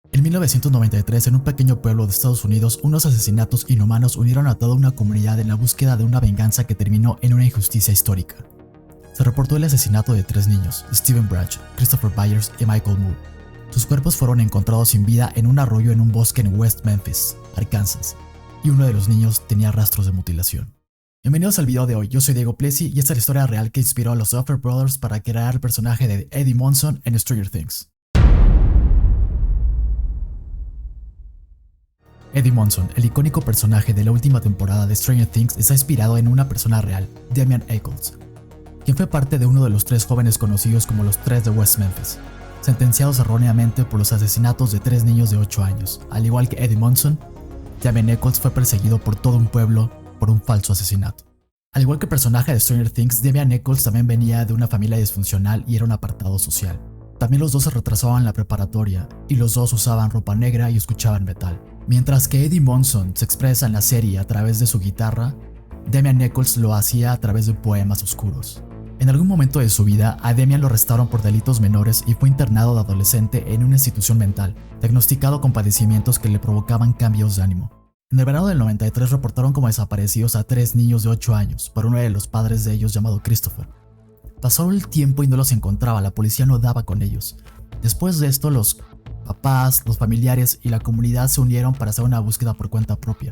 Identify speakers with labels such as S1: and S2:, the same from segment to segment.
S1: En 1993, en un pequeño pueblo de Estados Unidos, unos asesinatos inhumanos unieron a toda una comunidad en la búsqueda de una venganza que terminó en una injusticia histórica. Se reportó el asesinato de 3 niños, Stephen Branch, Christopher Byers y Michael Moore. Sus cuerpos fueron encontrados sin vida en un arroyo en un bosque en West Memphis, Arkansas, y uno de los niños tenía rastros de mutilación. Bienvenidos al video de hoy, yo soy Diego Plessi y esta es la historia real que inspiró a los Duffer Brothers para crear el personaje de Eddie Munson en Stranger Things. Eddie Munson, el icónico personaje de la última temporada de Stranger Things, está inspirado en una persona real, Damian Eccles, quien fue parte de uno de los 3 jóvenes conocidos como los 3 de West Memphis, sentenciados erróneamente por los asesinatos de 3 niños de 8 años. Al igual que Eddie Munson, Damian Eccles fue perseguido por todo un pueblo por un falso asesinato. Al igual que el personaje de Stranger Things, Damian Eccles también venía de una familia disfuncional y era un apartado social. También los dos se retrasaban en la preparatoria y los dos usaban ropa negra y escuchaban metal. Mientras que Eddie Munson se expresa en la serie a través de su guitarra, Damian Eccles lo hacía a través de poemas oscuros. En algún momento de su vida, a Damian lo arrestaron por delitos menores y fue internado de adolescente en una institución mental, diagnosticado con padecimientos que le provocaban cambios de ánimo. En el verano del 93 reportaron como desaparecidos a 3 niños de 8 años por uno de los padres de ellos llamado Christopher. Pasó el tiempo y no los encontraba, la policía no daba con ellos. Después de esto, los papás, los familiares y la comunidad se unieron para hacer una búsqueda por cuenta propia.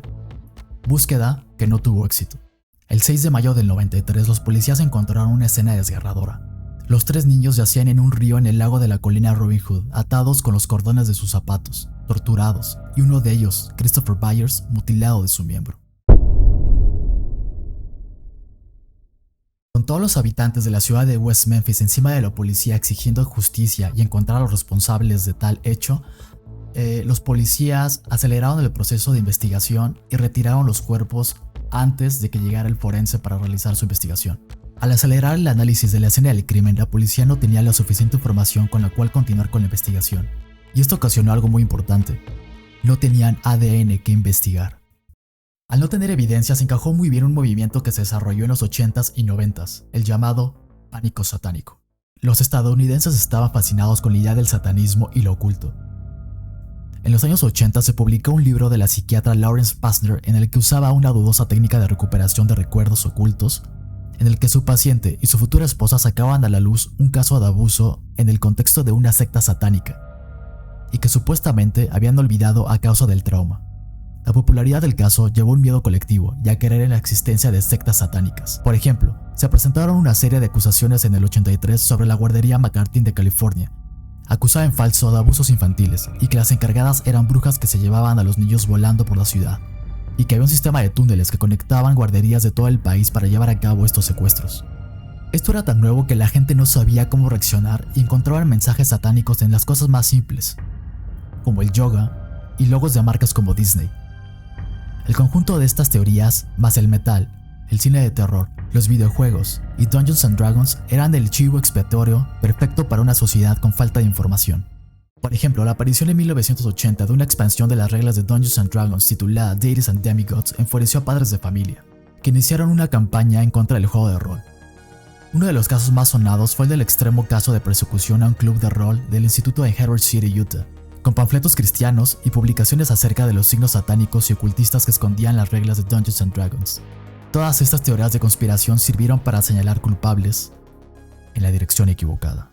S1: Búsqueda que no tuvo éxito. El 6 de mayo del 93, los policías encontraron una escena desgarradora. Los 3 niños yacían en un río en el lago de la colina Robin Hood, atados con los cordones de sus zapatos, torturados, y uno de ellos, Christopher Byers, mutilado de su miembro. Con todos los habitantes de la ciudad de West Memphis encima de la policía exigiendo justicia y encontrar a los responsables de tal hecho, los policías aceleraron el proceso de investigación y retiraron los cuerpos antes de que llegara el forense para realizar su investigación. Al acelerar el análisis de la escena del crimen, la policía no tenía la suficiente información con la cual continuar con la investigación. Y esto ocasionó algo muy importante: no tenían ADN que investigar. Al no tener evidencia, se encajó muy bien un movimiento que se desarrolló en los 80s y 90s, el llamado pánico satánico. Los estadounidenses estaban fascinados con la idea del satanismo y lo oculto. En los años 80 se publicó un libro de la psiquiatra Lawrence Pastner en el que usaba una dudosa técnica de recuperación de recuerdos ocultos, en el que su paciente y su futura esposa sacaban a la luz un caso de abuso en el contexto de una secta satánica, y que supuestamente habían olvidado a causa del trauma. La popularidad del caso llevó un miedo colectivo y a creer en la existencia de sectas satánicas. Por ejemplo, se presentaron una serie de acusaciones en el 83 sobre la guardería McCarthy de California. Acusaba en falso de abusos infantiles y que las encargadas eran brujas que se llevaban a los niños volando por la ciudad, y que había un sistema de túneles que conectaban guarderías de todo el país para llevar a cabo estos secuestros. Esto era tan nuevo que la gente no sabía cómo reaccionar y encontraban mensajes satánicos en las cosas más simples, como el yoga y logos de marcas como Disney. El conjunto de estas teorías, más el metal, el cine de terror, los videojuegos y Dungeons & Dragons eran el chivo expiatorio perfecto para una sociedad con falta de información. Por ejemplo, la aparición en 1980 de una expansión de las reglas de Dungeons & Dragons titulada Deities and Demigods enfureció a padres de familia, que iniciaron una campaña en contra del juego de rol. Uno de los casos más sonados fue el del extremo caso de persecución a un club de rol del instituto de Herbert City, Utah, con panfletos cristianos y publicaciones acerca de los signos satánicos y ocultistas que escondían las reglas de Dungeons & Dragons. Todas estas teorías de conspiración sirvieron para señalar culpables en la dirección equivocada.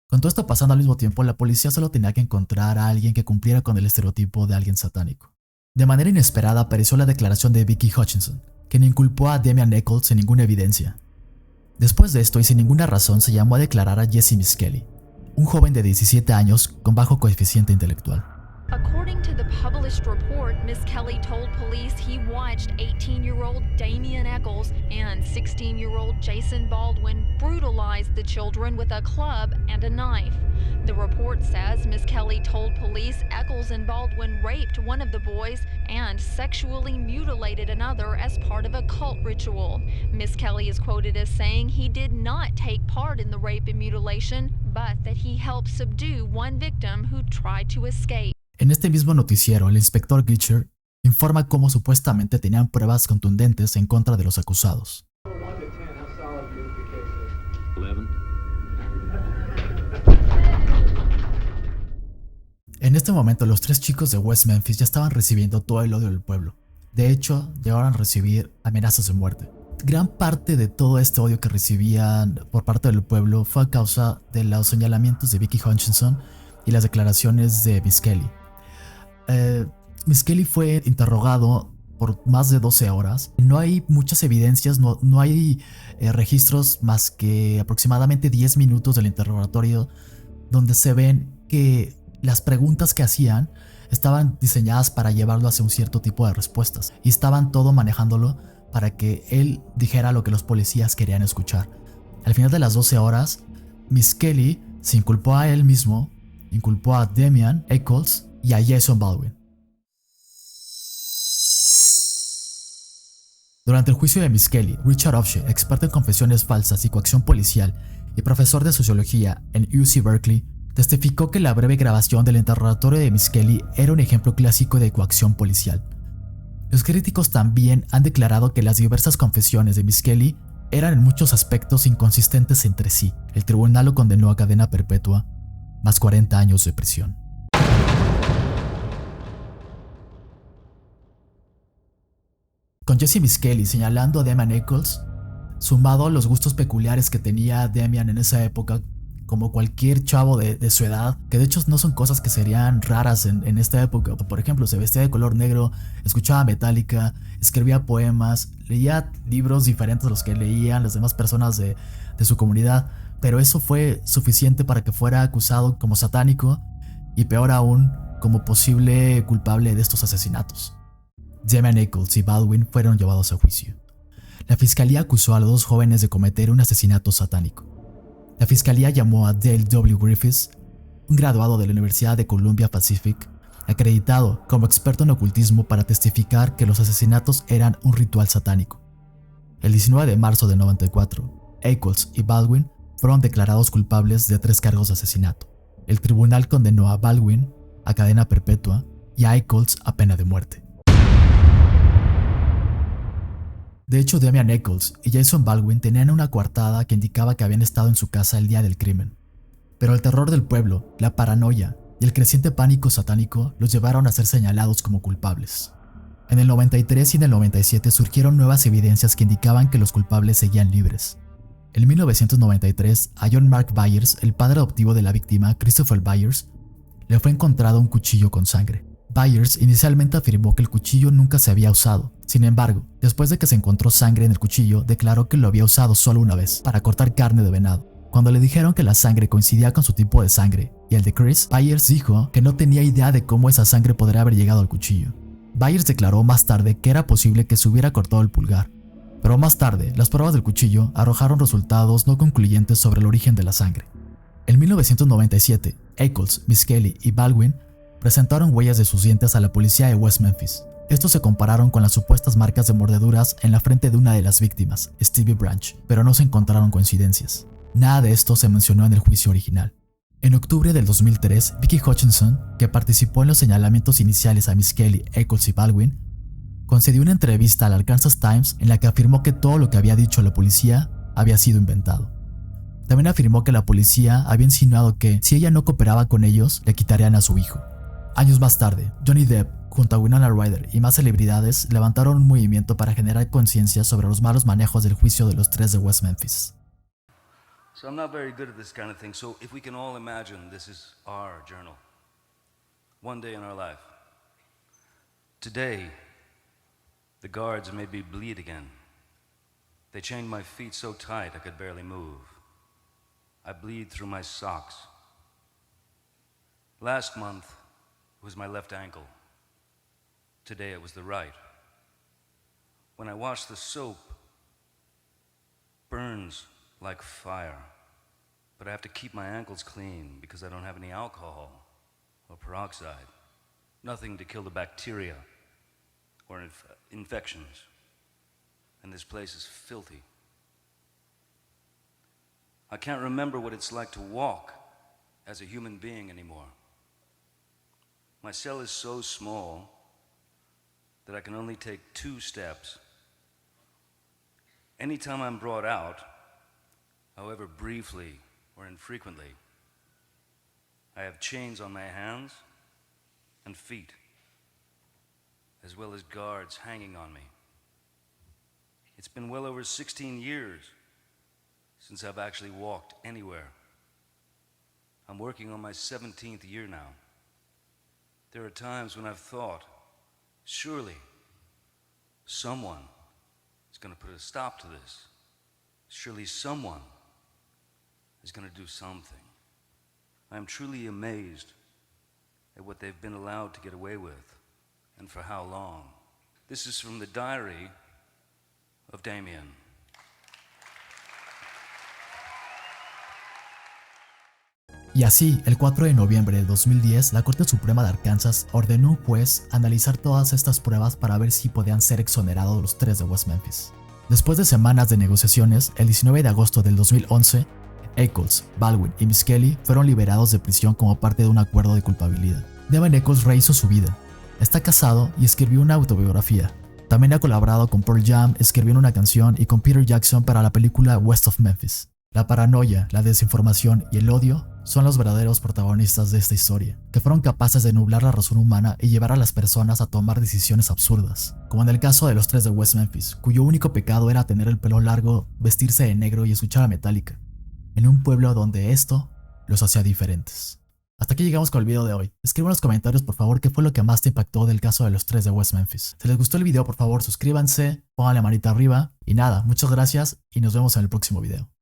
S1: Con todo esto pasando al mismo tiempo, la policía solo tenía que encontrar a alguien que cumpliera con el estereotipo de alguien satánico. De manera inesperada apareció la declaración de Vicky Hutchinson, quien inculpó a Damian Eccles sin ninguna evidencia. Después de esto y sin ninguna razón, se llamó a declarar a Jesse Miskelly, un joven de 17 años con bajo coeficiente intelectual.
S2: According to the published report, Miss Kelly told police he watched 18-year-old Damian Eccles and 16-year-old Jason Baldwin brutalize the children with a club and a knife. The report says Miss Kelly told police Eccles and Baldwin raped one of the boys and sexually mutilated another as part of a cult ritual. Miss Kelly is quoted as saying he did not take part in the rape and mutilation, but that he helped subdue one victim who tried to escape.
S1: En este mismo noticiero, el inspector Glitcher informa cómo supuestamente tenían pruebas contundentes en contra de los acusados. En este momento los 3 chicos de West Memphis ya estaban recibiendo todo el odio del pueblo. De hecho, llegaron a recibir amenazas de muerte. Gran parte de todo este odio que recibían por parte del pueblo fue a causa de los señalamientos de Vicky Hutchinson y las declaraciones de Miss Kelly. Miss Kelly fue interrogado por más de 12 horas. No hay muchas evidencias, no hay registros más que aproximadamente 10 minutos del interrogatorio donde se ven que las preguntas que hacían estaban diseñadas para llevarlo hacia un cierto tipo de respuestas y estaban todo manejándolo para que él dijera lo que los policías querían escuchar. Al final de las 12 horas, Miss Kelly se inculpó a él mismo, inculpó a Damian Echols y a Jason Baldwin. Durante el juicio de Miss Kelly, Richard Ofshe, experto en confesiones falsas y coacción policial y profesor de sociología en UC Berkeley, testificó que la breve grabación del interrogatorio de Miss Kelly era un ejemplo clásico de coacción policial. Los críticos también han declarado que las diversas confesiones de Miss Kelly eran en muchos aspectos inconsistentes entre sí. El tribunal lo condenó a cadena perpetua, más 40 años de prisión. Con Jesse Miss Kelly señalando a Damian Echols, sumado a los gustos peculiares que tenía Damian en esa época, como cualquier chavo de su edad, que de hecho no son cosas que serían raras en esta época. Por ejemplo, se vestía de color negro, escuchaba Metallica, escribía poemas, leía libros diferentes a los que leían las demás personas de su comunidad, pero eso fue suficiente para que fuera acusado como satánico y peor aún, como posible culpable de estos asesinatos. Damian Echols y Baldwin fueron llevados a juicio. La fiscalía acusó a los 2 jóvenes de cometer un asesinato satánico. La fiscalía llamó a Dale W. Griffiths, un graduado de la Universidad de Columbia Pacific, acreditado como experto en ocultismo, para testificar que los asesinatos eran un ritual satánico. El 19 de marzo de 94, Echols y Baldwin fueron declarados culpables de 3 cargos de asesinato. El tribunal condenó a Baldwin a cadena perpetua y a Echols a pena de muerte. De hecho, Damian Echols y Jason Baldwin tenían una coartada que indicaba que habían estado en su casa el día del crimen. Pero el terror del pueblo, la paranoia y el creciente pánico satánico los llevaron a ser señalados como culpables. En el 93 y en el 97 surgieron nuevas evidencias que indicaban que los culpables seguían libres. En 1993, a John Mark Byers, el padre adoptivo de la víctima, Christopher Byers, le fue encontrado un cuchillo con sangre. Byers inicialmente afirmó que el cuchillo nunca se había usado. Sin embargo, después de que se encontró sangre en el cuchillo, declaró que lo había usado solo una vez, para cortar carne de venado. Cuando le dijeron que la sangre coincidía con su tipo de sangre y el de Chris, Byers dijo que no tenía idea de cómo esa sangre podría haber llegado al cuchillo. Byers declaró más tarde que era posible que se hubiera cortado el pulgar, pero más tarde las pruebas del cuchillo arrojaron resultados no concluyentes sobre el origen de la sangre. En 1997, Echols, Miss Kelly y Baldwin presentaron huellas de sus dientes a la policía de West Memphis. Estos se compararon con las supuestas marcas de mordeduras en la frente de una de las víctimas, Stevie Branch, pero no se encontraron coincidencias. Nada de esto se mencionó en el juicio original. En octubre del 2003, Vicky Hutchinson, que participó en los señalamientos iniciales a Miss Kelly, Echols y Baldwin, concedió una entrevista al Arkansas Times en la que afirmó que todo lo que había dicho la policía había sido inventado. También afirmó que la policía había insinuado que, si ella no cooperaba con ellos, le quitarían a su hijo. Años más tarde, Johnny Depp, junto a Winona Ryder y más celebridades, levantaron un movimiento para generar conciencia sobre los malos manejos del juicio de los 3 de West Memphis.
S3: So I'm not very good at this kind of thing, so if we can all imagine this is our journal. One day in our life. Today, the guards made me bleed again. They chained my feet so tight I could barely move. I bleed through my socks. Last month, it was my left ankle. Today it was the right. When I wash the soap, burns like fire. But I have to keep my ankles clean because I don't have any alcohol or peroxide. Nothing to kill the bacteria or infections. And this place is filthy. I can't remember what it's like to walk as a human being anymore. My cell is so small that I can only take 2 steps. Anytime I'm brought out, however briefly or infrequently, I have chains on my hands and feet, as well as guards hanging on me. It's been well over 16 years since I've actually walked anywhere. I'm working on my 17th year now. There are times when I've thought, surely someone is going to put a stop to this. Surely someone is going to do something. I am truly amazed at what they've been allowed to get away with, and for how long. This is from the diary of Damien.
S1: Y así, el 4 de noviembre de 2010, la Corte Suprema de Arkansas ordenó a un juez analizar todas estas pruebas para ver si podían ser exonerados los tres de West Memphis. Después de semanas de negociaciones, el 19 de agosto del 2011, Echols, Baldwin y Miss Kelly fueron liberados de prisión como parte de un acuerdo de culpabilidad. Devin Echols rehizo su vida. Está casado y escribió una autobiografía. También ha colaborado con Pearl Jam escribiendo una canción y con Peter Jackson para la película West of Memphis. La paranoia, la desinformación y el odio son los verdaderos protagonistas de esta historia, que fueron capaces de nublar la razón humana y llevar a las personas a tomar decisiones absurdas, como en el caso de los tres de West Memphis, cuyo único pecado era tener el pelo largo, vestirse de negro y escuchar a Metallica, en un pueblo donde esto los hacía diferentes. Hasta aquí llegamos con el video de hoy. Escriban en los comentarios por favor qué fue lo que más te impactó del caso de los tres de West Memphis. Si les gustó el video por favor suscríbanse, pongan la manita arriba y nada, muchas gracias y nos vemos en el próximo video.